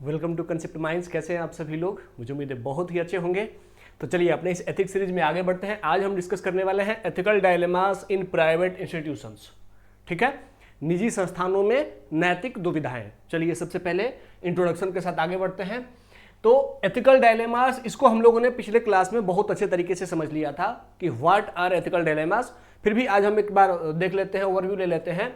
Welcome to concept minds. कैसे हैं आप सभी लोग? मुझे उम्मीद है बहुत ही अच्छे होंगे। तो चलिए अपने इस एथिक्स सीरीज में आगे बढ़ते हैं। आज हम डिस्कस करने वाले हैं ethical dilemmas in private institutions. ठीक है, निजी संस्थानों में नैतिक दुविधाएं। चलिए सबसे पहले इंट्रोडक्शन के साथ आगे बढ़ते हैं। तो एथिकल डायलेमास, इसको हम लोगों ने पिछले क्लास में बहुत अच्छे तरीके से समझ लिया था कि व्हाट आर एथिकल डायलेमास। फिर भी आज हम एक बार देख लेते हैं, ओवरव्यू ले लेते हैं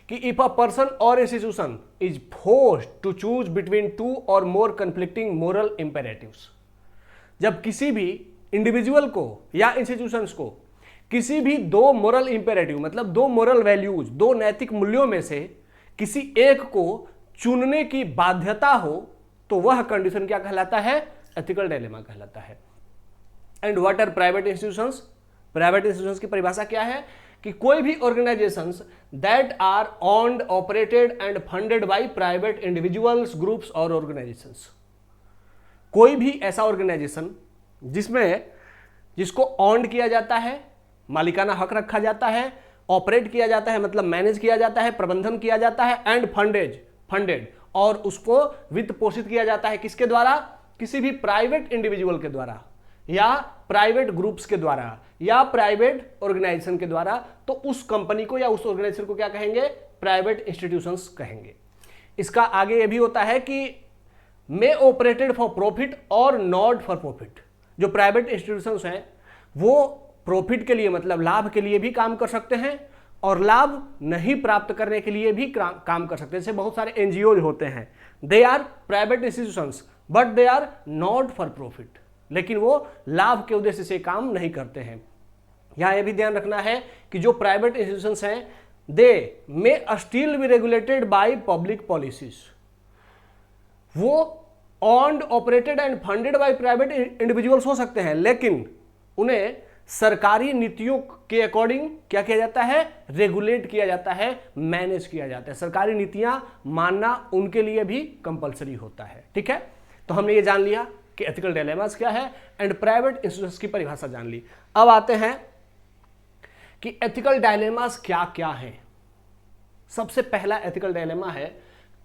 कि इफ अ पर्सन और institution is forced to choose between two और मोर कंफ्लिक्टिंग मोरल इंपेरेटिव्स, जब किसी भी इंडिविजुअल को या इंस्टीट्यूशंस को किसी भी दो मोरल इंपेरेटिव मतलब दो मोरल वैल्यूज, दो नैतिक मूल्यों में से किसी एक को चुनने की बाध्यता हो, तो वह कंडीशन क्या कहलाता है? एथिकल डायलेमा कहलाता है। And what are private institutions? Private institutions की परिभाषा क्या है कि कोई भी organisations that are owned, operated and funded by private individuals, groups और ऑर्गेनाइजेशंस। कोई भी ऐसा ऑर्गेनाइजेशन जिसको ऑन्ड किया जाता है, मालिकाना हक रखा जाता है, ऑपरेट किया जाता है मतलब मैनेज किया जाता है, प्रबंधन किया जाता है, एंड फंडेड और उसको वित्त पोषित किया जाता है किसके द्वारा? किसी भी प्राइवेट इंडिविजुअल के द्वारा या प्राइवेट ग्रुप्स के द्वारा या प्राइवेट ऑर्गेनाइजेशन के द्वारा, तो उस कंपनी को या उस ऑर्गेनाइजेशन को क्या कहेंगे? प्राइवेट इंस्टीट्यूशंस कहेंगे। इसका आगे ये भी होता है कि मे ऑपरेटेड फॉर प्रॉफिट और नॉट फॉर प्रॉफिट। जो प्राइवेट इंस्टीट्यूशंस हैं वो प्रॉफिट के लिए मतलब लाभ के लिए भी काम कर सकते हैं और लाभ नहीं प्राप्त करने के लिए भी काम कर सकते हैं। जैसे बहुत सारे एनजीओ होते हैं, they are private institutions but they are not for profit, लेकिन वो लाभ के उद्देश्य से काम नहीं करते हैं। यहां यह भी ध्यान रखना है कि जो प्राइवेट इंस्टीट्यूशंस हैं they may still be regulated by public policies. वो owned, operated and funded by private individuals हो सकते हैं, लेकिन उन्हें सरकारी नीतियों के अकॉर्डिंग क्या किया जाता है? रेगुलेट किया जाता है, मैनेज किया जाता है। सरकारी नीतियां मानना उनके लिए भी कंपलसरी होता है। ठीक है, तो हमने ये जान लिया कि एथिकल डायलेमास क्या है एंड प्राइवेट इंस्टीट्यूशंस की परिभाषा जान ली। अब आते हैं कि एथिकल डायलेमास क्या क्या है। सबसे पहला एथिकल डायलेमा है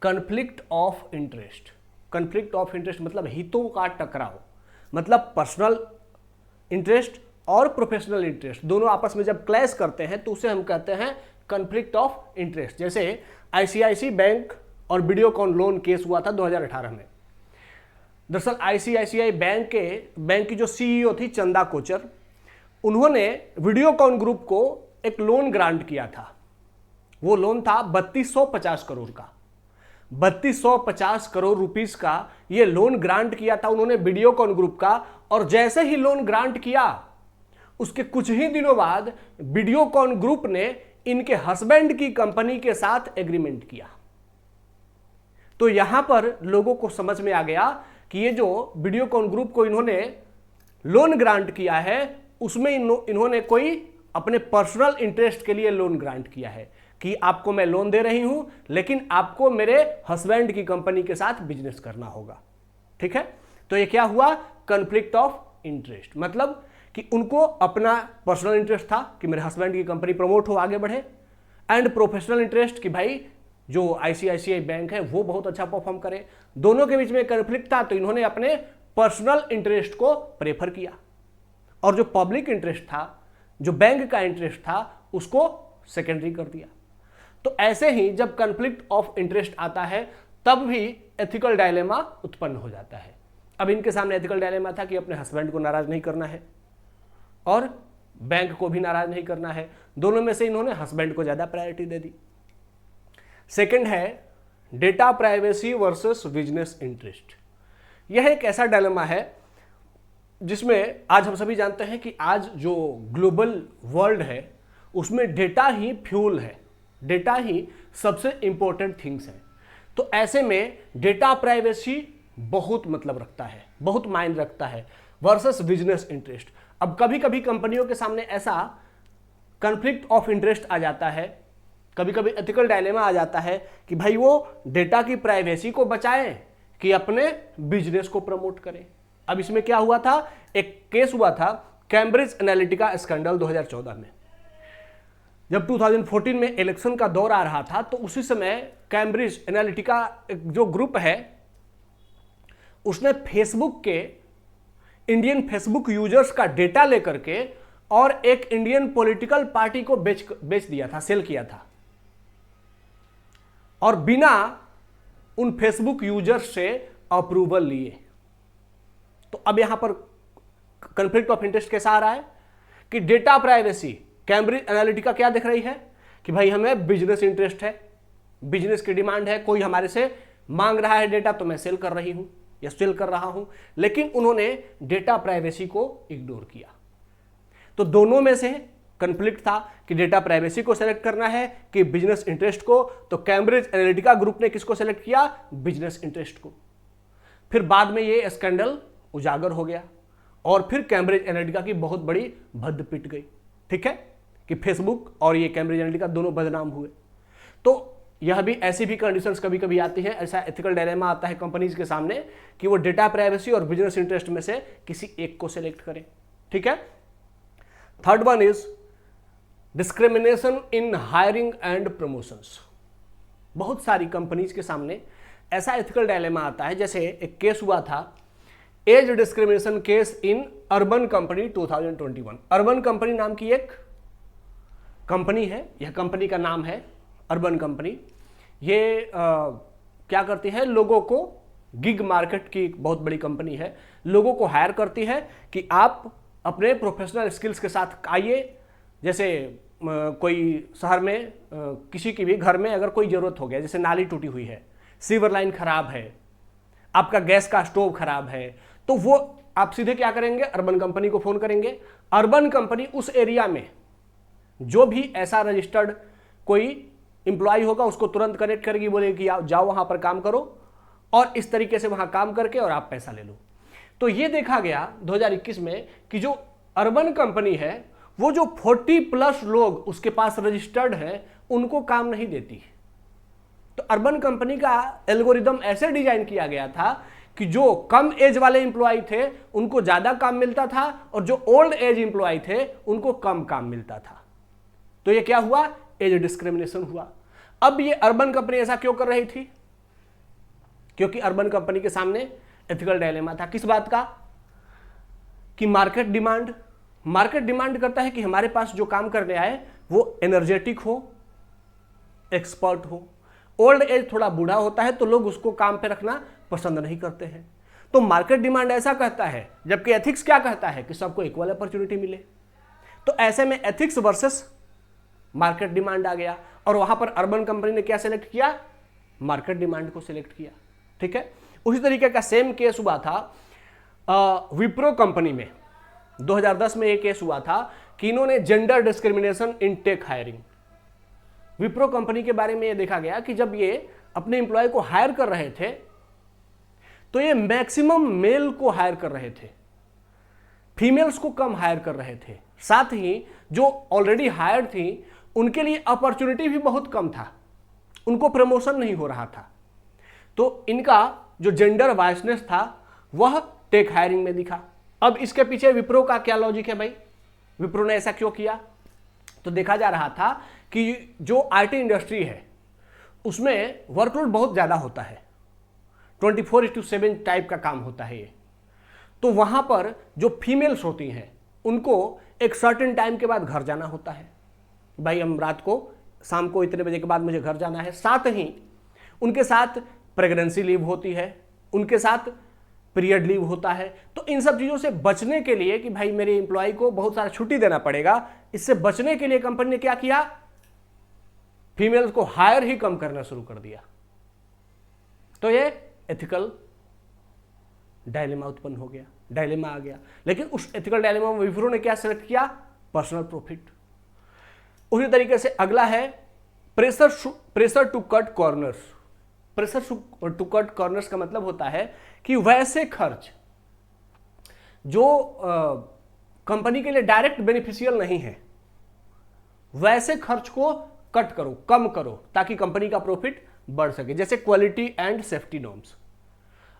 conflict of interest. Conflict of interest मतलब हितों का टकराव, मतलब पर्सनल इंटरेस्ट और प्रोफेशनल इंटरेस्ट दोनों आपस में जब क्लैश करते हैं तो उसे हम कहते हैं कॉन्फ्लिक्ट ऑफ इंटरेस्ट। जैसे आईसीआईसी बैंक और वीडियोकॉन लोन केस हुआ था 2018 में। दरअसल आईसीआईसीआई बैंक की जो सीईओ थी चंदा कोचर, उन्होंने वीडियोकॉन ग्रुप को एक लोन ग्रांट किया था। वो लोन था 3250 करोड़ का। 3250 करोड़ रुपीस का ये लोन ग्रांट किया था उन्होंने वीडियोकॉन ग्रुप का। और जैसे ही लोन ग्रांट किया उसके कुछ ही दिनों बाद वीडियोकॉन ग्रुप ने इनके हस्बैंड की कंपनी के साथ एग्रीमेंट किया। तो यहां पर लोगों को समझ में आ गया कि ये जो वीडियोकॉन ग्रुप को इन्होंने लोन ग्रांट किया है उसमें इन्होंने कोई अपने पर्सनल इंटरेस्ट के लिए लोन ग्रांट किया है कि आपको मैं लोन दे रही हूं लेकिन आपको मेरे हस्बैंड की कंपनी के साथ बिजनेस करना होगा। ठीक है, तो ये क्या हुआ? Conflict of interest. मतलब कि उनको अपना पर्सनल इंटरेस्ट था कि मेरे हस्बैंड की कंपनी प्रमोट हो, आगे बढ़े, एंड प्रोफेशनल इंटरेस्ट कि भाई जो आईसीआईसीआई बैंक है वो बहुत अच्छा परफॉर्म करे। दोनों के बीच में कॉन्फ्लिक्ट था तो इन्होंने अपने पर्सनल इंटरेस्ट को प्रेफर किया और जो पब्लिक इंटरेस्ट था, जो बैंक का इंटरेस्ट था, उसको सेकेंडरी कर दिया। तो ऐसे ही जब कॉन्फ्लिक्ट ऑफ इंटरेस्ट आता है तब भी एथिकल डायलेमा उत्पन्न हो जाता है। अब इनके सामने एथिकल डायलेमा था कि अपने हस्बैंड को नाराज नहीं करना है और बैंक को भी नाराज नहीं करना है। दोनों में से इन्होंने हस्बैंड को ज्यादा प्रायोरिटी दे दी। सेकंड है data privacy versus business interest. यह एक ऐसा डायलेमा है जिसमें आज हम सभी जानते हैं कि आज जो ग्लोबल वर्ल्ड है उसमें डेटा ही फ्यूल है, डेटा ही सबसे इंपॉर्टेंट थिंग्स है। तो ऐसे में डेटा प्राइवेसी बहुत मतलब रखता है, बहुत मायने रखता है वर्सेस बिजनेस इंटरेस्ट। अब कभी कभी कंपनियों के सामने ऐसा कॉन्फ्लिक्ट ऑफ इंटरेस्ट आ जाता है, कभी कभी एथिकल डायलेमा आ जाता है कि भाई वो डेटा की प्राइवेसी को बचाएं कि अपने बिजनेस को प्रमोट करें। अब इसमें क्या हुआ था? एक केस हुआ था कैम्ब्रिज एनालिटिका स्कैंडल 2014 में। जब 2014 में इलेक्शन का दौर आ रहा था तो उसी समय कैम्ब्रिज एनालिटिका जो ग्रुप है उसने फेसबुक के इंडियन फेसबुक यूजर्स का डेटा लेकर के और एक इंडियन पॉलिटिकल पार्टी को बेच दिया था, सेल किया था, और बिना उन फेसबुक यूजर्स से अप्रूवल लिए। तो अब यहां पर कॉन्फ्लिक्ट ऑफ इंटरेस्ट कैसा आ रहा है कि डेटा प्राइवेसी, कैम्ब्रिज एनालिटिका क्या देख रही है कि भाई हमें बिजनेस इंटरेस्ट है, बिजनेस की डिमांड है, कोई हमारे से मांग रहा है डेटा तो मैं सेल कर रही हूं या सेल कर रहा हूं, लेकिन उन्होंने डेटा प्राइवेसी को इग्नोर किया। तो दोनों में से कॉन्फ्लिक्ट था कि डेटा प्राइवेसी को सेलेक्ट करना है कि बिजनेस इंटरेस्ट को। तो कैम्ब्रिज एनालिटिका ग्रुप ने किसको सेलेक्ट किया? बिजनेस इंटरेस्ट को। फिर बाद में ये स्कैंडल उजागर हो गया और फिर कैम्ब्रिज एनालिटिका की बहुत बड़ी भद्द पिट गई। ठीक है कि फेसबुक और ये कैम्ब्रिज एनालिटिका दोनों बदनाम हुए। तो यह भी ऐसी भी कंडीशंस कभी कभी आती हैं, ऐसा एथिकल डायलेमा आता है कंपनीज के सामने कि वो डेटा प्राइवेसी और बिजनेस इंटरेस्ट में से किसी एक को सेलेक्ट करें। ठीक है। Third one is discrimination in hiring and promotions. बहुत सारी कंपनीज के सामने ऐसा एथिकल डायलेमा आता है, जैसे एक केस हुआ था, age discrimination case in Urban Company 2021। Urban Company नाम की एक कंपनी है, यह कंपनी का नाम है अर्बन कंपनी। ये क्या करती है? लोगों को, गिग मार्केट की बहुत बड़ी कंपनी है, लोगों को हायर करती है कि आप अपने प्रोफेशनल स्किल्स के साथ आइए। जैसे कोई शहर में किसी की भी घर में अगर कोई ज़रूरत हो गया, जैसे नाली टूटी हुई है, सीवर लाइन खराब है, आपका गैस का स्टोव खराब है, तो वो आप सीधे क्या करेंगे? अर्बन कंपनी को फ़ोन करेंगे। अर्बन कंपनी उस एरिया में जो भी ऐसा रजिस्टर्ड कोई एम्प्लॉय होगा उसको तुरंत कनेक्ट करेगी, बोलेगी कि जाओ वहाँ पर काम करो और इस तरीके से वहाँ काम करके और आप पैसा ले लो। तो ये देखा गया 2021 में कि जो अर्बन कंपनी है वो जो 40+ लोग उसके पास रजिस्टर्ड हैं उनको काम नहीं देती। तो अर्बन कंपनी का एल्गोरिदम ऐसे डिजाइन किया गया था कि जो कम एज वाले एम्प्लॉय थे उनको ज़्यादा काम मिलता था और जो ओल्ड एज एम्प्लॉय थे उनको कम काम मिलता था। तो ये क्या हुआ? एज डिस्क्रिमिनेशन हुआ। अब ये अर्बन कंपनी ऐसा क्यों कर रही थी? क्योंकि अर्बन कंपनी के सामने एथिकल डायलेमा था। किस बात का? कि मार्केट डिमांड करता है कि हमारे पास जो काम करने आए वो एनर्जेटिक हो, एक्सपर्ट हो। ओल्ड एज थोड़ा बूढ़ा होता है तो लोग उसको काम पे रखना पसंद नहीं करते हैं। तो मार्केट डिमांड ऐसा कहता है, जबकि एथिक्स क्या कहता है कि सबको इक्वल अपॉर्चुनिटी मिले। तो ऐसे में एथिक्स वर्सेस मार्केट डिमांड आ गया और वहां पर अर्बन कंपनी ने क्या सिलेक्ट किया? मार्केट डिमांड को सिलेक्ट किया। ठीक है। उसी तरीके का सेम केस हुआ था विप्रो कंपनी में। 2010 में एक केस हुआ था कि इन्होंने gender discrimination in tech hiring. Wipro company के बारे में यह देखा गया कि जब ये अपने एम्प्लॉय को हायर कर रहे थे तो ये मैक्सिमम मेल को हायर कर रहे थे, फीमेल्स को कम हायर कर रहे थे। साथ ही जो ऑलरेडी हायर्ड थी उनके लिए अपॉर्चुनिटी भी बहुत कम था, उनको प्रमोशन नहीं हो रहा था। तो इनका जो जेंडर वाइसनेस था वह टेक हायरिंग में दिखा। अब इसके पीछे विप्रो का क्या लॉजिक है भाई? विप्रो ने ऐसा क्यों किया? तो देखा जा रहा था कि जो आईटी इंडस्ट्री है उसमें वर्कलोड बहुत ज़्यादा होता है, 24/7 टाइप का काम होता है ये। तो वहाँ पर जो फीमेल्स होती हैं उनको एक सर्टेन टाइम के बाद घर जाना होता है। भाई हम रात को, शाम को इतने बजे के बाद मुझे घर जाना है। साथ ही उनके साथ प्रेगनेंसी लीव होती है, उनके साथ पीरियड लीव होता है। तो इन सब चीज़ों से बचने के लिए कि भाई मेरे एम्प्लॉय को बहुत सारा छुट्टी देना पड़ेगा, इससे बचने के लिए कंपनी ने क्या किया? फीमेल्स को हायर ही कम करना शुरू कर दिया। तो ये एथिकल डायलेमा उत्पन्न हो गया, डायलेमा आ गया। लेकिन उस एथिकल डायलेमा में विप्रो ने क्या सेलेक्ट किया? Personal profit. उसी तरीके से अगला है pressure to cut corners. Pressure to cut corners का मतलब होता है कि वैसे खर्च जो कंपनी के लिए डायरेक्ट बेनिफिशियल नहीं है, वैसे खर्च को कट करो, कम करो, ताकि कंपनी का प्रॉफिट बढ़ सके। जैसे क्वालिटी एंड सेफ्टी नॉर्म्स।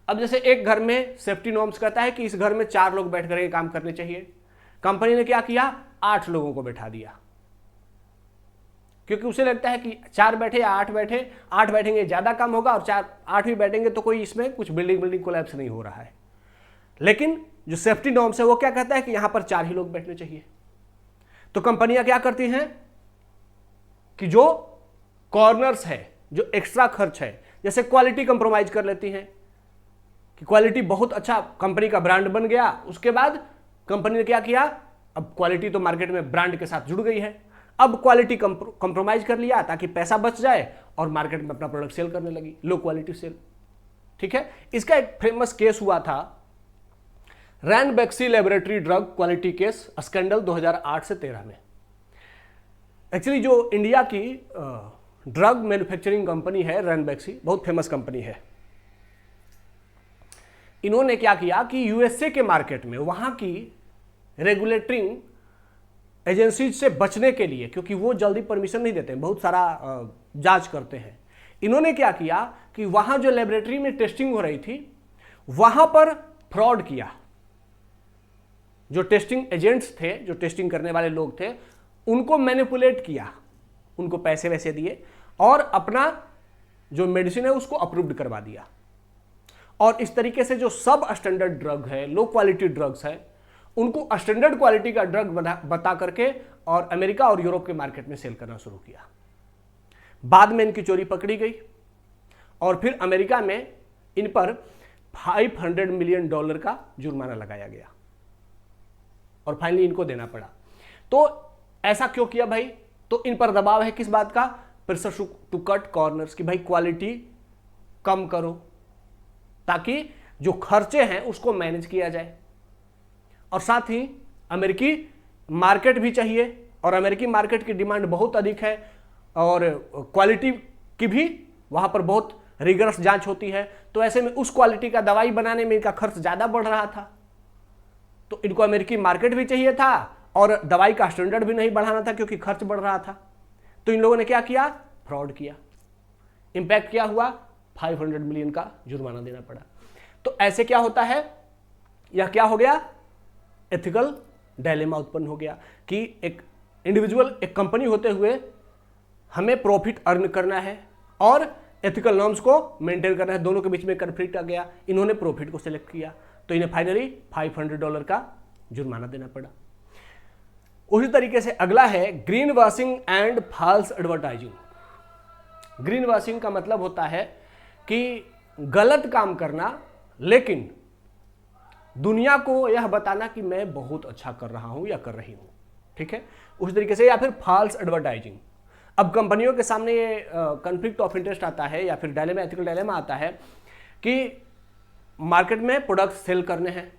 अब जैसे एक घर में सेफ्टी नॉर्म्स कहता है कि इस घर में 4 लोग बैठ करके काम करने चाहिए, कंपनी ने क्या किया? 8 लोगों को बैठा दिया। क्योंकि उसे लगता है कि 4 बैठे या 8 बैठे, 8 बैठेंगे ज़्यादा काम होगा और 8 भी बैठेंगे तो कोई इसमें कुछ बिल्डिंग कोलैप्स नहीं हो रहा है। लेकिन जो सेफ्टी नॉर्म्स है वो क्या कहता है कि यहां पर 4 ही लोग बैठने चाहिए। तो कंपनियां क्या करती हैं कि जो कॉर्नर्स है, जो एक्स्ट्रा खर्च है, जैसे क्वालिटी कंप्रोमाइज कर लेती हैं कि क्वालिटी बहुत अच्छा कंपनी का ब्रांड बन गया, उसके बाद कंपनी ने क्या किया, अब क्वालिटी तो मार्केट में ब्रांड के साथ जुड़ गई है, अब क्वालिटी कंप्रोमाइज कर लिया ताकि पैसा बच जाए और मार्केट में अपना प्रोडक्ट सेल करने लगी, लो क्वालिटी सेल। ठीक है, इसका एक फेमस केस हुआ था Ranbaxy laboratory drug quality case scandal 2008 से 13 में। एक्चुअली जो इंडिया की ड्रग मैन्युफैक्चरिंग कंपनी है रैनबैक्सी, बहुत फेमस कंपनी है। इन्होंने क्या किया कि यूएसए के मार्केट में वहां की रेगुलेटरिंग एजेंसीज से बचने के लिए, क्योंकि वो जल्दी परमिशन नहीं देते, बहुत सारा जांच करते हैं, इन्होंने क्या किया कि वहां जो लेबोरेटरी में टेस्टिंग हो रही थी वहां पर फ्रॉड किया। जो टेस्टिंग एजेंट्स थे, जो टेस्टिंग करने वाले लोग थे, उनको मैनिपुलेट किया, उनको पैसे वैसे दिए और अपना जो मेडिसिन है उसको अप्रूव्ड करवा दिया। और इस तरीके से जो सब स्टैंडर्ड ड्रग है, लो क्वालिटी ड्रग्स है, उनको स्टैंडर्ड क्वालिटी का ड्रग बता करके और अमेरिका और यूरोप के मार्केट में सेल करना शुरू किया। बाद में इनकी चोरी पकड़ी गई और फिर अमेरिका में इन पर $500 मिलियन का जुर्माना लगाया गया और फाइनली इनको देना पड़ा। तो ऐसा क्यों किया भाई? तो इन पर दबाव है किस बात का? प्रेशर टू कट कॉर्नर्स, की भाई क्वालिटी कम करो ताकि जो खर्चे हैं उसको मैनेज किया जाए। और साथ ही अमेरिकी मार्केट भी चाहिए और अमेरिकी मार्केट की डिमांड बहुत अधिक है और क्वालिटी की भी वहां पर बहुत रिगरस जांच होती है। तो ऐसे में उस क्वालिटी का दवाई बनाने में इनका खर्च ज्यादा बढ़ रहा था, तो इनको अमेरिकी मार्केट भी चाहिए था और दवाई का स्टैंडर्ड भी नहीं बढ़ाना था क्योंकि खर्च बढ़ रहा था। तो इन लोगों ने क्या किया? फ्रॉड किया। इंपैक्ट क्या हुआ? 500 मिलियन का जुर्माना देना पड़ा। तो ऐसे क्या होता है, यह क्या हो गया? एथिकल डायलेमा उत्पन्न हो गया कि एक इंडिविजुअल, एक कंपनी होते हुए हमें प्रॉफिट अर्न करना है और एथिकल नॉर्म्स को मेंटेन करना है, दोनों के बीच में कन्फ्लिक्ट आ गया। इन्होंने प्रॉफिट को सिलेक्ट किया तो इन्हें फाइनली $500 का जुर्माना देना पड़ा। उसी तरीके से अगला है green washing and false advertising. Green washing का मतलब होता है कि गलत काम करना लेकिन दुनिया को यह बताना कि मैं बहुत अच्छा कर रहा हूं या कर रही हूं। ठीक है, उसी तरीके से, या फिर फॉल्स एडवर्टाइजिंग। अब कंपनियों के सामने ये कॉन्फ्लिक्ट ऑफ इंटरेस्ट आता है या फिर डायलेमा, एथिकल डायलेमा आता है कि मार्केट में प्रोडक्ट सेल करने हैं,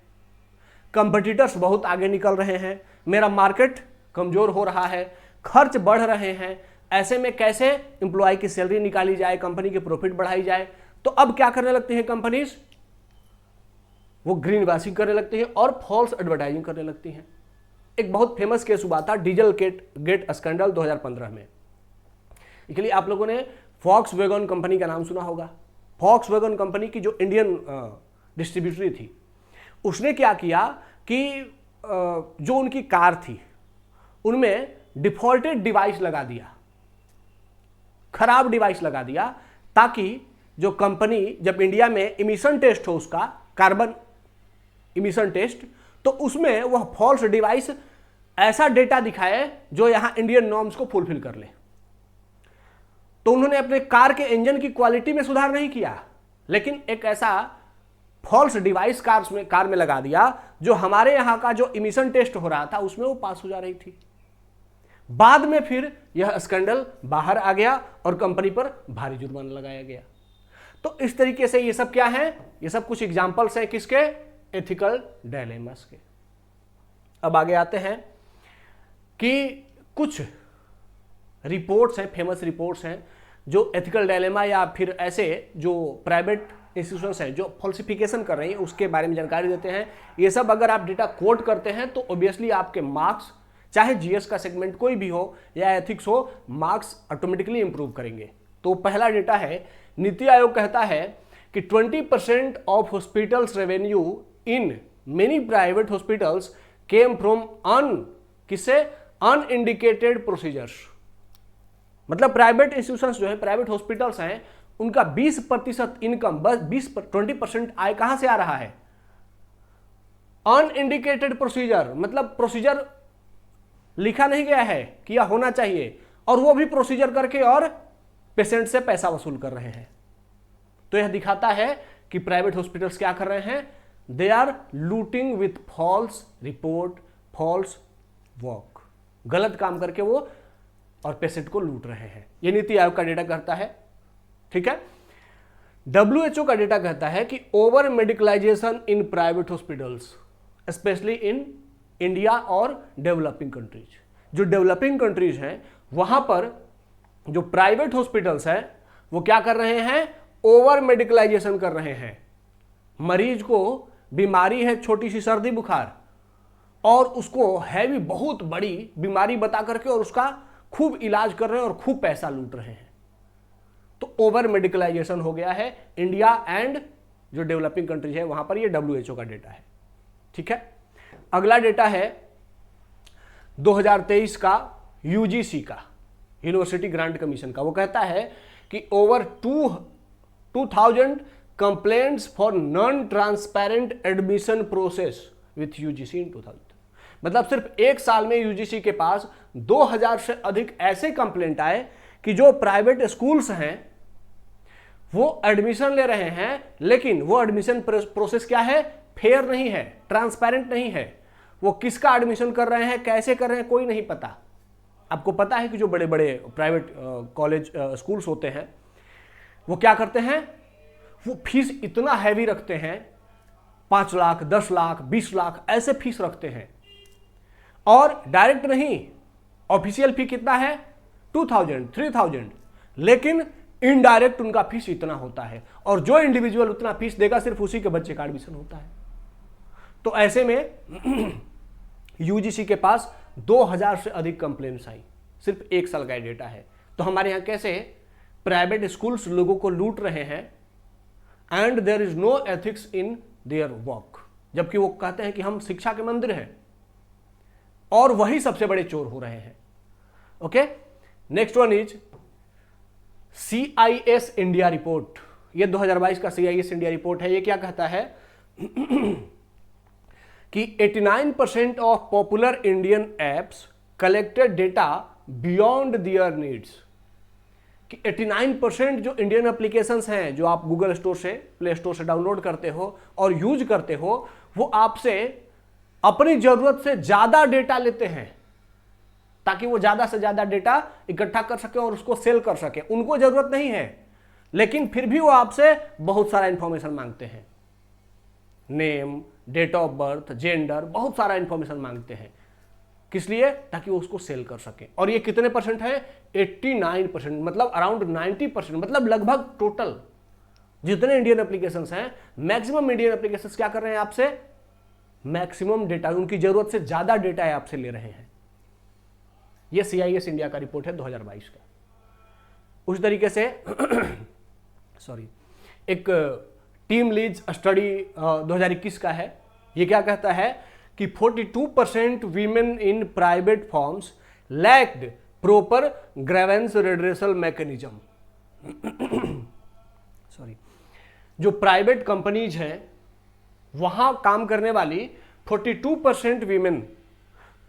कंपटीटर्स बहुत आगे निकल रहे हैं, मेरा मार्केट कमजोर हो रहा है, खर्च बढ़ रहे हैं, ऐसे में कैसे एम्प्लॉय की सैलरी निकाली जाए, कंपनी की प्रॉफिट बढ़ाई जाए। तो अब क्या करने लगती है कंपनीज? वो ग्रीन वॉशिंग करने लगती है और फॉल्स एडवर्टाइजिंग करने लगती हैं। एक बहुत फेमस केस हुआ था डीजल गेट स्कैंडल 2015 में। इसलिए आप लोगों ने वॉक्सवैगन कंपनी का नाम सुना होगा। वॉक्सवैगन कंपनी की जो इंडियन डिस्ट्रीब्यूटरी थी, उसने क्या किया कि जो उनकी कार थी उनमें डिफॉल्टेड डिवाइस लगा दिया, खराब डिवाइस लगा दिया, ताकि जो कंपनी जब इंडिया में इमिशन टेस्ट हो, उसका कार्बन इमिशन टेस्ट, तो उसमें वह फॉल्स डिवाइस ऐसा डेटा दिखाए जो यहां इंडियन नॉर्म्स को फुलफिल कर ले। तो उन्होंने अपने कार के इंजन की क्वालिटी में सुधार नहीं किया, लेकिन एक ऐसा फॉल्स डिवाइस कार में लगा दिया जो हमारे यहां का जो इमिशन टेस्ट हो रहा था उसमें वो पास हो जा रही थी। बाद में फिर यह स्कैंडल बाहर आ गया और कंपनी पर भारी जुर्माना लगाया गया। तो इस तरीके से ये सब क्या है? ये सब कुछ एग्जांपल्स हैं किसके? एथिकल डायलेमास के। अब आगे आते हैं कि कुछ रिपोर्ट्स हैं, फेमस रिपोर्ट्स हैं जो एथिकल डायलेमा या फिर ऐसे जो प्राइवेट इंस्टीट्यूशंस हैं जो फॉल्सिफिकेशन कर रही हैं उसके बारे में जानकारी देते हैं। ये सब अगर आप डेटा कोट करते हैं तो ऑब्वियसली आपके मार्क्स, चाहे जीएस का सेगमेंट कोई भी हो या एथिक्स हो, मार्क्स ऑटोमेटिकली इंप्रूव करेंगे। तो पहला डेटा है, नीति आयोग कहता है कि 20% of hospitals revenue in many private hospitals came from किससे? अनइंडिकेटेड प्रोसीजर्स। मतलब प्राइवेट इंस्टीट्यूशंस जो है, प्राइवेट हॉस्पिटल्स हैं, उनका 20% इनकम, बस 20% आय कहां से आ रहा है? अनइंडिकेटेड प्रोसीजर, मतलब प्रोसीजर लिखा नहीं गया है कि यह होना चाहिए, और वो भी प्रोसीजर करके और पेशेंट से पैसा वसूल कर रहे हैं। तो यह दिखाता है कि प्राइवेट हॉस्पिटल्स क्या कर रहे हैं? They are looting with false report, false work, गलत काम करके वो और पेशेंट को लूट रहे हैं। ये नीति आयोग का डेटा कहता है। ठीक है। WHO का डेटा कहता है कि over medicalization in private hospitals specially in India और डेवलपिंग कंट्रीज। जो डेवलपिंग कंट्रीज हैं वहां पर जो प्राइवेट हॉस्पिटल्स हैं वो क्या कर रहे हैं? ओवर मेडिकलाइजेशन कर रहे हैं। मरीज को बीमारी है छोटी सी सर्दी बुखार, और उसको हैवी बहुत बड़ी बीमारी बता करके और उसका खूब इलाज कर रहे हैं और खूब पैसा लूट रहे हैं। तो ओवर मेडिकलाइजेशन हो गया है इंडिया एंड जो डेवलपिंग कंट्रीज है वहां पर। ये WHO का डेटा है। ठीक है। अगला डेटा है 2023 का UGC का, यूनिवर्सिटी ग्रांट कमीशन का। वो कहता है कि over 2000 complaints for non transparent admission process with UGC इन 2000। मतलब सिर्फ एक साल में UGC के पास 2000 से अधिक ऐसे कंप्लेंट आए कि जो प्राइवेट स्कूल्स हैं वो एडमिशन ले रहे हैं, लेकिन वो एडमिशन प्रोसेस क्या है? फेयर नहीं है, ट्रांसपेरेंट नहीं है। वो किसका एडमिशन कर रहे हैं, कैसे कर रहे हैं, कोई नहीं पता। आपको पता है कि जो बड़े बड़े प्राइवेट कॉलेज स्कूल्स होते हैं वो क्या करते हैं? वो फीस इतना हैवी रखते हैं, 5 लाख, 10 लाख, 20 लाख ऐसे फीस रखते हैं, और डायरेक्ट नहीं। ऑफिशियल फी कितना है? 2000, 3000, लेकिन इनडायरेक्ट उनका फीस इतना होता है, और जो इंडिविजुअल उतना फीस देगा सिर्फ उसी के बच्चे का एडमिशन होता है। तो ऐसे में UGC के पास 2000 से अधिक कंप्लेंट्स आई, सिर्फ एक साल का डेटा है। तो हमारे यहां कैसे प्राइवेट स्कूल्स लोगों को लूट रहे हैं, and there is no ethics in their work, जबकि वो कहते हैं कि हम शिक्षा के मंदिर हैं, और वही सबसे बड़े चोर हो रहे हैं। Okay, next one is CIS India report. ये 2022 का CIS इंडिया रिपोर्ट है। ये क्या कहता है कि 89% of popular Indian apps collected data beyond their needs. कि 89% जो इंडियन एप्लीकेशंस हैं जो आप गूगल स्टोर से, प्ले स्टोर से डाउनलोड करते हो और यूज करते हो, वो आपसे अपनी जरूरत से ज्यादा डेटा लेते हैं, ताकि वो ज्यादा से ज्यादा डेटा इकट्ठा कर सके और उसको सेल कर सके। उनको जरूरत नहीं है, लेकिन फिर भी वो आपसे बहुत सारा इंफॉर्मेशन मांगते हैं। Name, date of birth, gender, बहुत सारा इंफॉर्मेशन मांगते हैं। किस लिए? ताकि वो उसको सेल कर सके। और ये कितने परसेंट है? 89%, मतलब अराउंड 90%, मतलब लगभग टोटल जितने इंडियन एप्लीकेशंस हैं, मैक्सिमम इंडियन एप्लीकेशंस क्या कर रहे हैं? आपसे मैक्सिमम डेटा, उनकी जरूरत से ज्यादा डेटा है आपसे ले रहे हैं। ये CIS इंडिया का रिपोर्ट है 2022 का। उस तरीके से सॉरी, एक टीम लीज स्टडी 2021 का है। ये क्या कहता है कि 42% women in private forms lacked proper grievance redressal mechanism. Sorry, जो प्राइवेट कंपनीज हैं वहां काम करने वाली 42% वीमेन,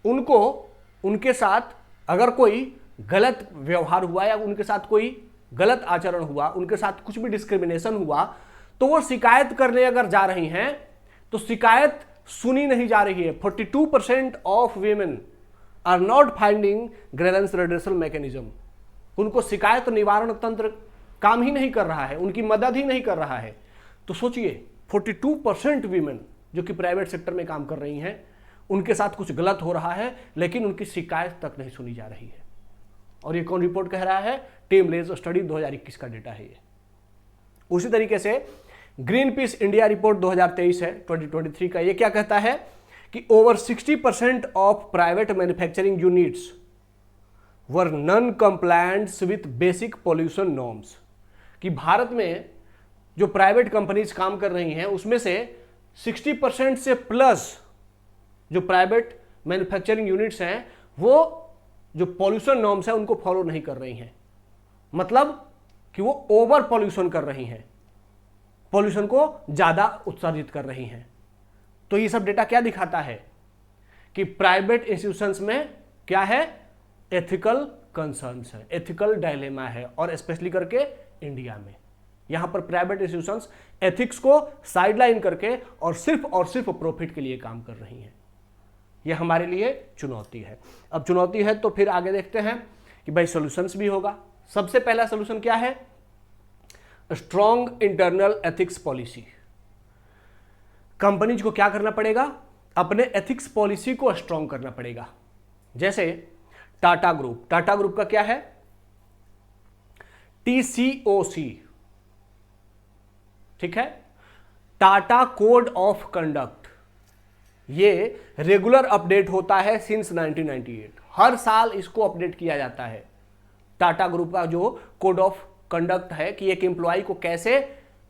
उनको उनके साथ अगर कोई गलत व्यवहार हुआ या उनके साथ कोई गलत आचरण हुआ, उनके साथ कुछ भी डिस्क्रिमिनेशन हुआ, तो वो शिकायत करने अगर जा रही हैं तो शिकायत सुनी नहीं जा रही है। 42% of women are not finding grievance redressal mechanism. उनको शिकायत निवारण तंत्र काम ही नहीं कर रहा है, उनकी मदद ही नहीं कर रहा है। तो सोचिए 42% वीमेन जो कि प्राइवेट सेक्टर में काम कर रही हैं, उनके साथ कुछ गलत हो रहा है, लेकिन उनकी शिकायत तक नहीं सुनी जा रही है। और ये कौन रिपोर्ट कह रहा है? टीम लीज स्टडी 2021 का डेटा है ये। उसी तरीके से ग्रीन पीस इंडिया रिपोर्ट 2023 है, 2023 का। ये क्या कहता है कि over 60% of private manufacturing units were non compliant with basic pollution norms. कि भारत में जो प्राइवेट कंपनीज काम कर रही हैं उसमें से 60% से प्लस जो प्राइवेट मैन्युफैक्चरिंग यूनिट्स हैं वो जो पॉल्यूशन नॉर्म्स है उनको फॉलो नहीं कर रही हैं। मतलब कि वो ओवर पॉल्यूशन कर रही हैं, पॉल्यूशन को ज्यादा उत्सर्जित कर रही हैं। तो ये सब डेटा क्या दिखाता है कि प्राइवेट इंस्टीट्यूशंस में क्या है, एथिकल कंसर्न्स है, एथिकल डायलेमा है, और स्पेशली करके इंडिया में यहां पर प्राइवेट इंस्टीट्यूशंस एथिक्स को साइडलाइन करके और सिर्फ प्रॉफिट के लिए काम कर रही हैं। यह हमारे लिए चुनौती है। अब चुनौती है तो फिर आगे देखते हैं कि भाई सॉल्यूशंस भी होगा। सबसे पहला सॉल्यूशन क्या है, strong internal ethics policy. Companies को क्या करना पड़ेगा, अपने एथिक्स पॉलिसी को स्ट्रॉन्ग करना पड़ेगा। जैसे टाटा ग्रुप का क्या है, TCOC, ठीक है, टाटा कोड ऑफ कंडक्ट। ये रेगुलर अपडेट होता है सिंस 1998, हर साल इसको अपडेट किया जाता है। टाटा ग्रुप का जो कोड ऑफ कंडक्ट है कि एक एम्प्लॉय को कैसे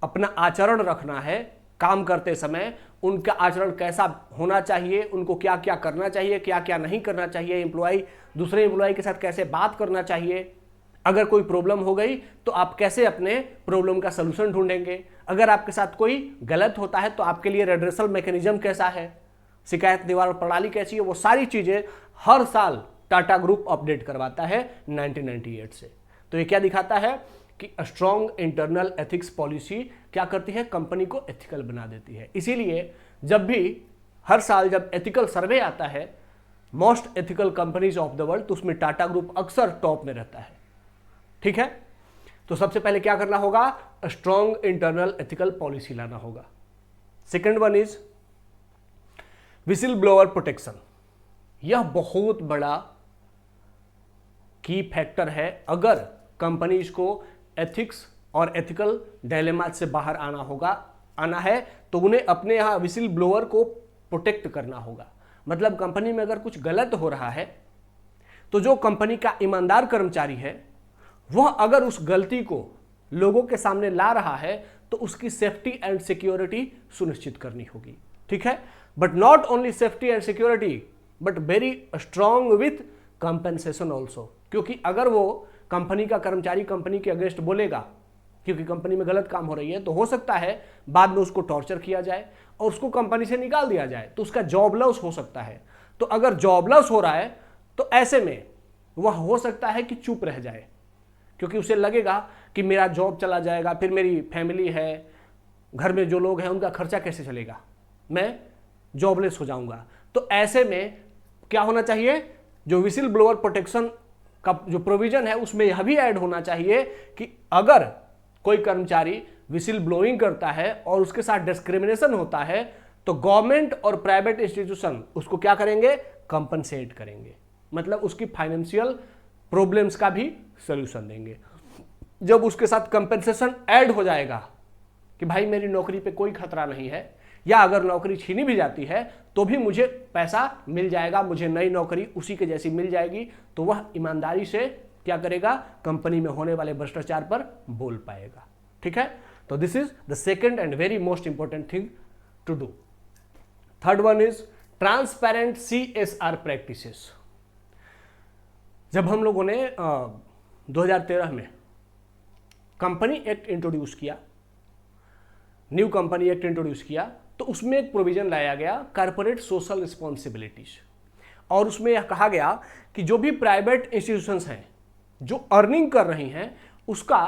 अपना आचरण रखना है, काम करते समय उनका आचरण कैसा होना चाहिए, उनको क्या क्या करना चाहिए, क्या क्या नहीं करना चाहिए, एम्प्लॉय दूसरे एम्प्लॉय के साथ कैसे बात करना चाहिए, अगर कोई प्रॉब्लम हो गई तो आप कैसे अपने प्रॉब्लम का सलूशन ढूंढेंगे, अगर आपके साथ कोई गलत होता है तो आपके लिए रेड्रेसल मैकेनिज्म कैसा है, शिकायत निवारण प्रणाली कैसी है, वो सारी चीजें हर साल टाटा ग्रुप अपडेट करवाता है 1998 से। तो ये क्या दिखाता है कि स्ट्रॉन्ग इंटरनल एथिक्स पॉलिसी क्या करती है, कंपनी को एथिकल बना देती है। इसीलिए जब भी हर साल जब एथिकल सर्वे आता है, most ethical companies of the world, तो उसमें टाटा ग्रुप अक्सर टॉप में रहता है। ठीक है, तो सबसे पहले क्या करना होगा, स्ट्रॉन्ग इंटरनल एथिकल पॉलिसी लाना होगा। Second one is whistle blower protection. यह बहुत बड़ा की फैक्टर है। अगर कंपनीज को एथिक्स और एथिकल डायलेमा से बाहर आना है तो उन्हें अपने यहां विसिल ब्लोअर को प्रोटेक्ट करना होगा। मतलब कंपनी में अगर कुछ गलत हो रहा है तो जो कंपनी का ईमानदार कर्मचारी है वह अगर उस गलती को लोगों के सामने ला रहा है तो उसकी सेफ्टी एंड सिक्योरिटी सुनिश्चित करनी होगी। ठीक है, but not only safety and security but very strong with compensation also. क्योंकि अगर वो कंपनी का कर्मचारी कंपनी के अगेंस्ट बोलेगा क्योंकि कंपनी में गलत काम हो रही है, तो हो सकता है बाद में उसको टॉर्चर किया जाए और उसको कंपनी से निकाल दिया जाए, तो उसका जॉब लॉस हो सकता है। तो अगर जॉब लॉस हो रहा है तो ऐसे में वह हो सकता है कि चुप रह जाए, क्योंकि उसे लगेगा कि मेरा जॉब चला जाएगा, फिर मेरी फैमिली है, घर में जो लोग हैं उनका खर्चा कैसे चलेगा, मैं जॉबलेस हो जाऊंगा। तो ऐसे में क्या होना चाहिए, जो विसिल ब्लोअर प्रोटेक्शन का जो प्रोविजन है उसमें यह भी ऐड होना चाहिए कि अगर कोई कर्मचारी विसिल ब्लोइंग करता है और उसके साथ डिस्क्रिमिनेशन होता है तो गवर्नमेंट और प्राइवेट इंस्टीट्यूशन उसको क्या करेंगे, कंपनसेट करेंगे। मतलब उसकी फाइनेंशियल प्रॉब्लम्स का भी सॉल्यूशन देंगे। जब उसके साथ कंपनसेशन ऐड हो जाएगा कि भाई मेरी नौकरी पे कोई खतरा नहीं है, या अगर नौकरी छीनी भी जाती है तो भी मुझे पैसा मिल जाएगा, मुझे नई नौकरी उसी के जैसी मिल जाएगी, तो वह ईमानदारी से क्या करेगा, कंपनी में होने वाले भ्रष्टाचार पर बोल पाएगा। ठीक है, तो this is the second and very most important thing to do. Third one is transparent CSR practices. जब हम लोगों ने 2013 में कंपनी एक्ट इंट्रोड्यूस किया, न्यू कंपनी एक्ट इंट्रोड्यूस किया, तो उसमें एक प्रोविजन लाया गया कॉर्पोरेट सोशल रिस्पॉन्सिबिलिटीज, और उसमें यह कहा गया कि जो भी प्राइवेट इंस्टीट्यूशंस हैं जो अर्निंग कर रही हैं उसका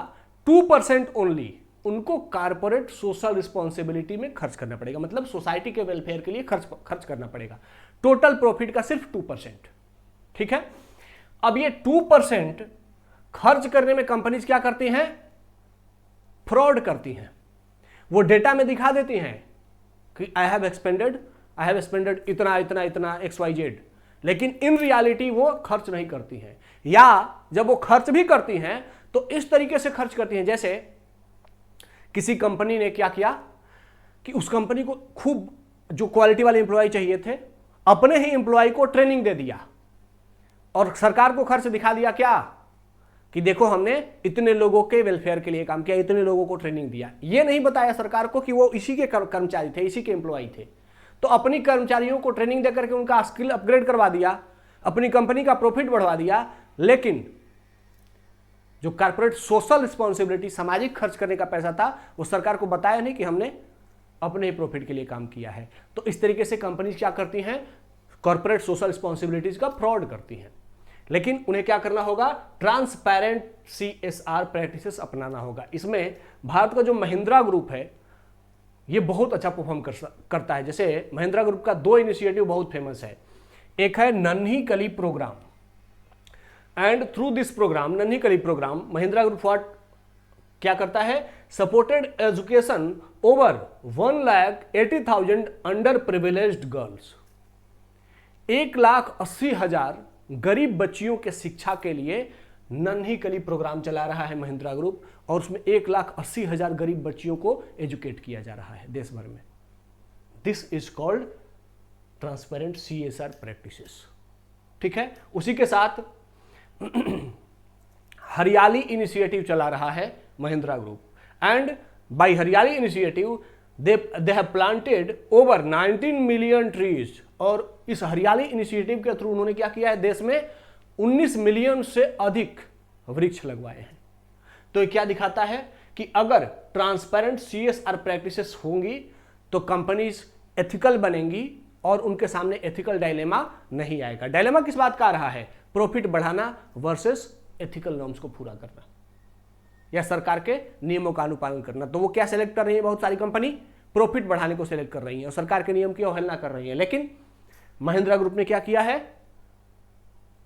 2% ओनली उनको कॉर्पोरेट सोशल रिस्पॉन्सिबिलिटी में खर्च करना पड़ेगा। मतलब सोसाइटी के वेलफेयर के लिए खर्च करना पड़ेगा। टोटल प्रॉफिट का सिर्फ 2%। ठीक है, अब ये 2% खर्च करने में कंपनीज क्या करती हैं, फ्रॉड करती हैं। वो डेटा में दिखा देती हैं कि आई हैव एक्सपेंडेड इतना इतना इतना XYZ, लेकिन इन रियलिटी वो खर्च नहीं करती हैं, या जब वो खर्च भी करती हैं तो इस तरीके से खर्च करती हैं जैसे किसी कंपनी ने क्या किया कि उस कंपनी को खूब जो क्वालिटी वाले एम्प्लॉय चाहिए थे, अपने ही एम्प्लॉय को ट्रेनिंग दे दिया और सरकार को खर्च दिखा दिया क्या कि देखो हमने इतने लोगों के वेलफेयर के लिए काम किया, इतने लोगों को ट्रेनिंग दिया। ये नहीं बताया सरकार को कि वो इसी के कर्मचारी थे, इसी के एम्प्लॉय थे। तो अपनी कर्मचारियों को ट्रेनिंग देकर के उनका स्किल अपग्रेड करवा दिया, अपनी कंपनी का प्रॉफिट बढ़वा दिया, लेकिन जो कॉर्पोरेट सोशल रिस्पॉन्सिबिलिटी, सामाजिक खर्च करने का पैसा था, वो सरकार को बताया नहीं कि हमने अपने प्रॉफिट के लिए काम किया है। तो इस तरीके से कंपनी क्या करती हैं, कॉर्पोरेट सोशल रिस्पॉन्सिबिलिटीज का फ्रॉड करती हैं। लेकिन उन्हें क्या करना होगा, ट्रांसपेरेंट CSR प्रैक्टिसेस अपनाना होगा। इसमें भारत का जो महिंद्रा ग्रुप है ये बहुत अच्छा परफॉर्म करता है। जैसे महिंद्रा ग्रुप का 2 इनिशिएटिव बहुत फेमस है। एक है Nanhi Kali programme, and through this programme, Nanhi Kali programme, Mahindra group क्या करता है, supported education over 1,80,000 underprivileged girls. 1,80,000 गरीब बच्चियों के शिक्षा के लिए नन्ही कली प्रोग्राम चला रहा है महिंद्रा ग्रुप, और उसमें 1,80,000 गरीब बच्चियों को एजुकेट किया जा रहा है देश भर में। This is called transparent CSR practices. ठीक है, उसी के साथ हरियाली इनिशिएटिव चला रहा है महिंद्रा ग्रुप, एंड बाय हरियाली initiative they have planted over 19 million trees. और इस हरियाली इनिशिएटिव के थ्रू उन्होंने क्या किया है, देश में 19 मिलियन से अधिक वृक्ष लगवाए हैं। तो ये क्या दिखाता है कि अगर ट्रांसपेरेंट CSR प्रैक्टिसेस होंगी तो कंपनीज एथिकल बनेंगी और उनके सामने एथिकल डायलेमा नहीं आएगा। डायलेमा किस बात का आ रहा है, प्रॉफिट बढ़ाना वर्सेस एथिकल नॉर्म्स को पूरा करना या सरकार के नियमों का अनुपालन करना। तो वो क्या सेलेक्ट कर रही है, बहुत सारी कंपनी प्रॉफिट बढ़ाने को सेलेक्ट कर रही है और सरकार के नियम की अवहेलना कर रही है। लेकिन महिंद्रा ग्रुप ने क्या किया है,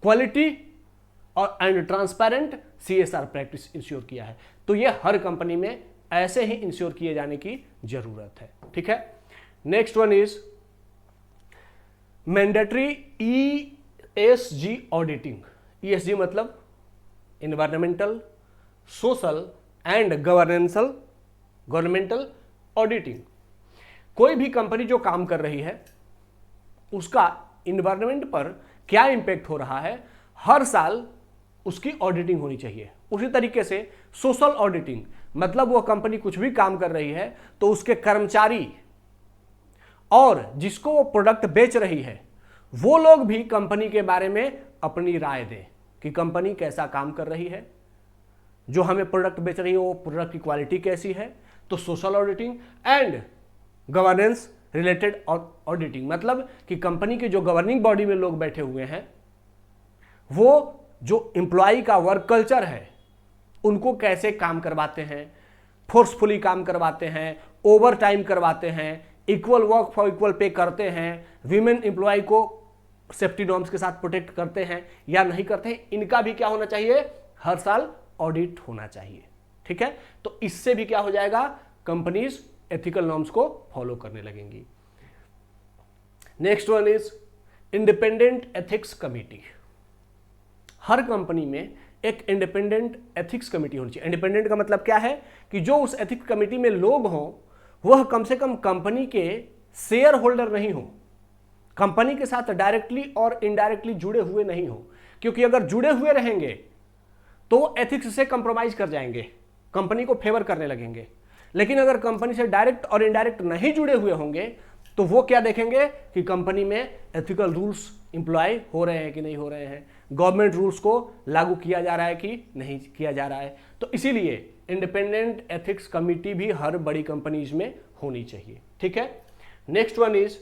क्वालिटी और and transparent CSR practice ensure किया है। तो ये हर कंपनी में ऐसे ही इंश्योर किए जाने की जरूरत है। ठीक है, next one is mandatory ESG auditing. ESG मतलब environmental, social and governmental auditing. कोई भी कंपनी जो काम कर रही है उसका इन्वायरमेंट पर क्या इंपैक्ट हो रहा है, हर साल उसकी ऑडिटिंग होनी चाहिए। उसी तरीके से सोशल ऑडिटिंग मतलब वो कंपनी कुछ भी काम कर रही है तो उसके कर्मचारी और जिसको वो प्रोडक्ट बेच रही है वो लोग भी कंपनी के बारे में अपनी राय दें कि कंपनी कैसा काम कर रही है, जो हमें प्रोडक्ट बेच रही है वो प्रोडक्ट की क्वालिटी कैसी है। तो social auditing and governance related auditing मतलब कि कंपनी के जो गवर्निंग बॉडी में लोग बैठे हुए हैं वो जो एम्प्लॉय का वर्क कल्चर है उनको कैसे काम करवाते हैं, फोर्सफुली काम करवाते हैं, ओवर टाइम करवाते हैं, equal work for equal pay करते हैं, वीमेन एम्प्लॉय को सेफ्टी नॉर्म्स के साथ प्रोटेक्ट करते हैं या नहीं करते हैं, इनका भी क्या होना चाहिए, हर साल ऑडिट होना चाहिए। ठीक है, तो इससे भी क्या हो जाएगा, कंपनीज एथिकल नॉर्म्स को फॉलो करने लगेंगी। Next one is independent ethics committee. Her company में एक इंडिपेंडेंट एथिक्स कमिटी होनी चाहिए। इंडिपेंडेंट का मतलब क्या है कि जो उस एथिक्स कमिटी में लोग हों वह कम से कम कंपनी के शेयर होल्डर नहीं हो, कंपनी के साथ डायरेक्टली और इनडायरेक्टली जुड़े हुए नहीं हो, क्योंकि अगर जुड़े हुए रहेंगे तो एथिक्स से कंप्रोमाइज कर जाएंगे, कंपनी को फेवर करने लगेंगे। लेकिन अगर कंपनी से डायरेक्ट और इनडायरेक्ट नहीं जुड़े हुए होंगे तो वो क्या देखेंगे कि कंपनी में एथिकल रूल्स इंप्लॉय हो रहे हैं कि नहीं हो रहे हैं, गवर्नमेंट रूल्स को लागू किया जा रहा है कि नहीं किया जा रहा है। तो इसीलिए इंडिपेंडेंट एथिक्स कमिटी भी हर बड़ी कंपनीज में होनी चाहिए। ठीक है, next one is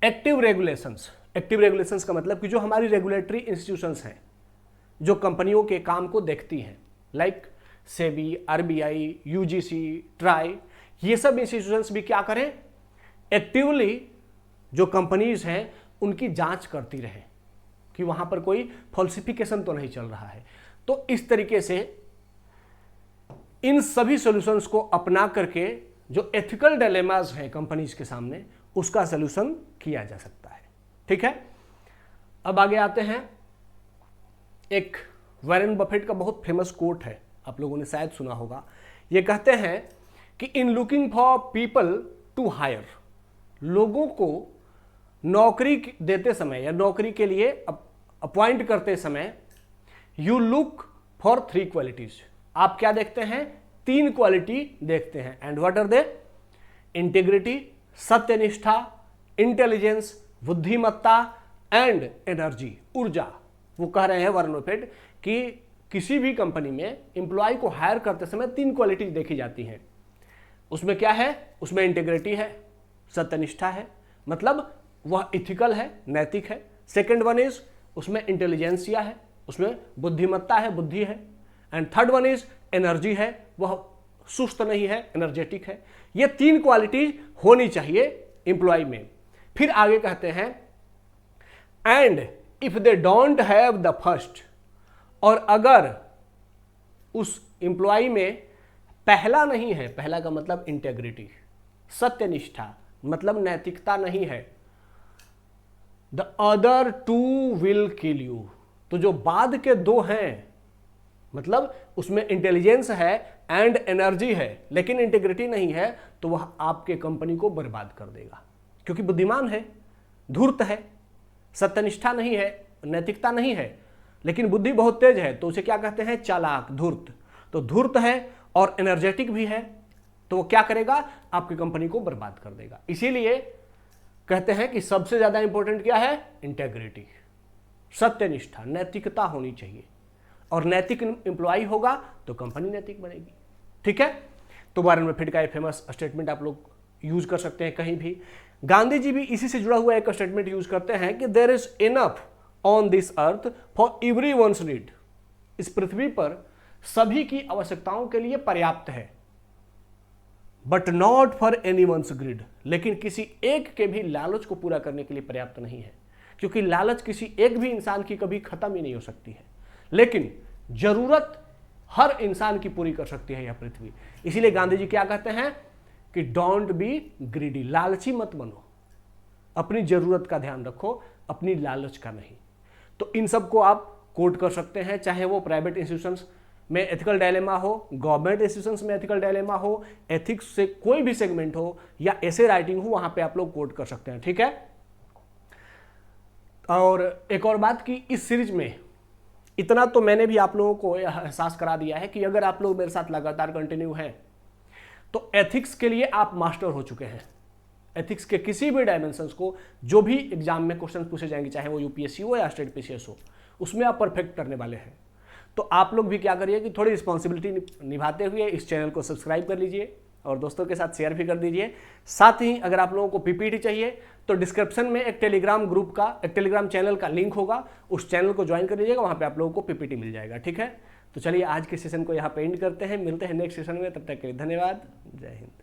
active regulations. Active regulations का मतलब कि जो हमारी रेगुलेटरी इंस्टीट्यूशंस हैं जो कंपनियों के काम को देखती हैं, like SEBI, RBI, UGC, try, ये सब इंस्टीट्यूशंस भी क्या करें, एक्टिवली जो कंपनीज हैं उनकी जांच करती रहे कि वहां पर कोई फॉल्सिफिकेशन तो नहीं चल रहा है। तो इस तरीके से इन सभी सॉल्यूशंस को अपना करके जो एथिकल डिलेमास हैं कंपनीज के सामने उसका सॉल्यूशन किया जा सकता है। ठीक है, अब आगे आते हैं। एक वॉरेन बफेट का बहुत फेमस कोट है, आप लोगों ने शायद सुना होगा। ये कहते हैं कि in looking for people to hire, लोगों को नौकरी देते समय या नौकरी के लिए अपॉइंट करते समय यू लुक फॉर 3 क्वालिटीज। आप क्या देखते हैं, 3 क्वालिटी देखते हैं। And what are they, integrity, सत्यनिष्ठा, इंटेलिजेंस, बुद्धिमत्ता एंड एनर्जी, ऊर्जा। वो कह रहे हैं वॉरेन बफेट कि किसी भी कंपनी में एम्प्लॉय को हायर करते समय 3 क्वालिटीज देखी जाती हैं। उसमें क्या है? उसमें इंटीग्रिटी है, सत्यनिष्ठा है, मतलब वह इथिकल है, नैतिक है। सेकंड वन इज उसमें इंटेलिजेंसिया है, उसमें बुद्धिमत्ता है, बुद्धि है। And third one is energy है, वह सुस्त नहीं है, एनर्जेटिक है। ये 3 क्वालिटीज होनी चाहिए एम्प्लॉय में। फिर आगे कहते हैं and if they don't have the first, और अगर उस एम्प्लॉय में पहला नहीं है, पहला का मतलब इंटेग्रिटी, सत्यनिष्ठा मतलब नैतिकता नहीं है, the other 2 will kill you, तो जो बाद के 2 हैं, मतलब उसमें इंटेलिजेंस है एंड एनर्जी है लेकिन इंटीग्रिटी नहीं है, तो वह आपके कंपनी को बर्बाद कर देगा। क्योंकि बुद्धिमान है, धूर्त है, सत्यनिष्ठा नहीं है, नैतिकता नहीं है, लेकिन बुद्धि बहुत तेज है, तो उसे क्या कहते हैं? चालाक, धूर्त। तो धूर्त है और एनर्जेटिक भी है, तो वो क्या करेगा? आपकी कंपनी को बर्बाद कर देगा। इसीलिए कहते हैं कि सबसे ज्यादा इंपॉर्टेंट क्या है? इंटेग्रिटी, सत्यनिष्ठा, नैतिकता होनी चाहिए। और नैतिक एम्प्लॉय होगा तो कंपनी नैतिक बनेगी। ठीक है, तो वारेन बफेट का ये फेमस स्टेटमेंट आप लोग यूज कर सकते हैं कहीं भी। गांधी जी भी इसी से जुड़ा हुआ एक स्टेटमेंट यूज करते हैं कि there is enough on this earth for everyone's need, इस पृथ्वी पर सभी की आवश्यकताओं के लिए पर्याप्त है, but not for anyone's grid, लेकिन किसी एक के भी लालच को पूरा करने के लिए पर्याप्त नहीं है, क्योंकि लालच किसी एक भी इंसान की कभी खत्म ही नहीं हो सकती है, लेकिन जरूरत हर इंसान की पूरी कर सकती है यह पृथ्वी। इसीलिए गांधी जी क्या कहते हैं कि डोंट बी ग्रीडी, लालची मत बनो, अपनी जरूरत का ध्यान रखो, अपनी लालच का नहीं। तो इन सब को आप कोट कर सकते हैं, चाहे वो प्राइवेट इंस्टीट्यूशंस में एथिकल डायलेमा हो, गवर्नमेंट इंस्टीट्यूशंस में एथिकल डायलेमा हो, एथिक्स से कोई भी सेगमेंट हो या ऐसे राइटिंग हो, वहां पे आप लोग कोट कर सकते हैं। ठीक है, और एक और बात कि इस सीरीज में इतना तो मैंने भी आप लोगों को एहसास करा दिया है कि अगर आप लोग मेरे साथ लगातार कंटिन्यू हैं तो एथिक्स के लिए आप मास्टर हो चुके हैं। एथिक्स के किसी भी डायमेंशंस को जो भी एग्जाम में क्वेश्चन पूछे जाएंगे, चाहे वो यूपीएससी हो या स्टेट पीसीएस हो, उसमें आप परफेक्ट करने वाले हैं। तो आप लोग भी क्या करिए कि थोड़ी रिस्पॉन्सिबिलिटी निभाते हुए इस चैनल को सब्सक्राइब कर लीजिए और दोस्तों के साथ शेयर भी कर दीजिए। साथ ही अगर आप लोगों को पीपीटी चाहिए तो डिस्क्रिप्शन में एक टेलीग्राम ग्रुप का, एक टेलीग्राम चैनल का लिंक होगा, उस चैनल को ज्वाइन कर लीजिएगा, वहाँ पे आप लोगों को पीपीटी मिल जाएगा। ठीक है, तो चलिए आज के सेशन को यहाँ पे एंड करते हैं, मिलते हैं नेक्स्ट सेशन में, तब तक के लिए धन्यवाद, जय हिंद।